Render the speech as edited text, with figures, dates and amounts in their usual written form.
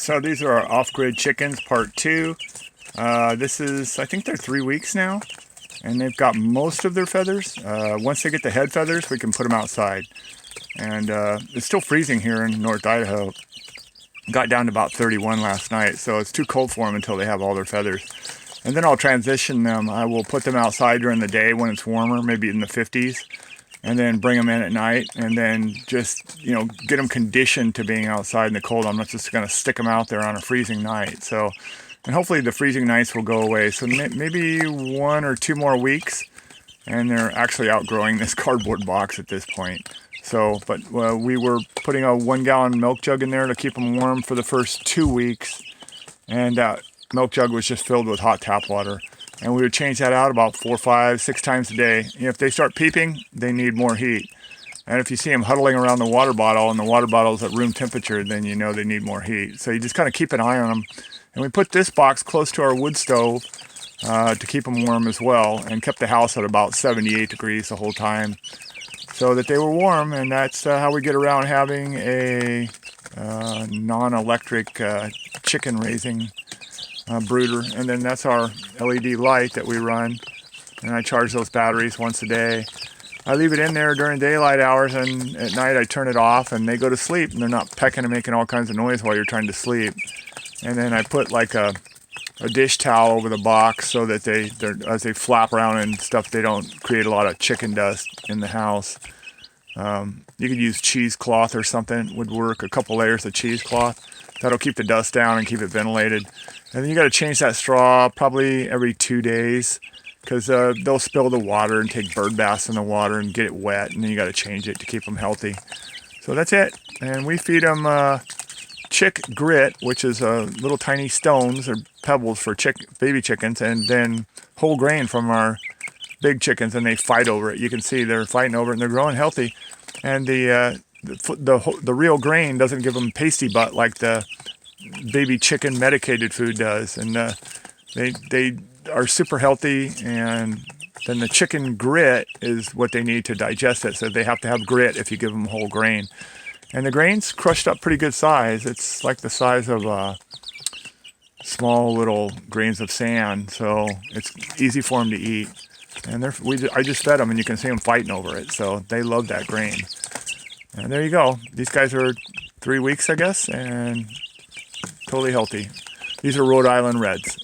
So these are our off-grid chickens, part two. This is, I think they're 3 weeks now, and they've got most of their feathers. Once they get the head feathers, we can put them outside. And it's still freezing here in North Idaho. Got down to about 31 last night, so it's too cold for them until they have all their feathers. And then I'll transition them. I will put them outside during the day when it's warmer, maybe in the 50s, and then bring them in at night, and then just, get them conditioned to being outside in the cold. I'm not just going to stick them out there on a freezing night. So, and hopefully the freezing nights will go away. So maybe 1 or 2 more weeks, and they're actually outgrowing this cardboard box at this point. So, but we were putting a 1-gallon milk jug in there to keep them warm for the first 2 weeks, and that milk jug was just filled with hot tap water. And we would change that out about 4, 5, 6 times a day. If they start peeping, they need more heat. And if you see them huddling around the water bottle and the water bottle's at room temperature, then you know they need more heat. So you just kind of keep an eye on them. And we put this box close to our wood stove to keep them warm as well, and kept the house at about 78 degrees the whole time so that they were warm. And that's how we get around having a non-electric chicken raising brooder. And then that's our LED light that we run, and I charge those batteries once a day. I leave it in there during daylight hours, and at night I turn it off and they go to sleep, and they're not pecking and making all kinds of noise while you're trying to sleep. And then I put like a dish towel over the box so that as they flap around and stuff, they don't create a lot of chicken dust in the house. You could use cheesecloth or something, would work. A couple layers of cheesecloth. That'll keep the dust down and keep it ventilated. And then you got to change that straw probably every 2 days, because they'll spill the water and take bird baths in the water and get it wet, and then you got to change it to keep them healthy. So that's it. And we feed them chick grit, which is little tiny stones or pebbles for baby chickens, and then whole grain from our big chickens, and they fight over it. You can see they're fighting over it, and they're growing healthy. And the real grain doesn't give them pasty butt like the baby chicken medicated food does, and they are super healthy. And then the chicken grit is what they need to digest it, so they have to have grit if you give them whole grain. And the grain's crushed up pretty good size. It's like the size of small little grains of sand, so it's easy for them to eat. And I just fed them, and you can see them fighting over it, so they love that grain. And there you go. These guys are 3 weeks, I guess, and totally healthy. These are Rhode Island Reds.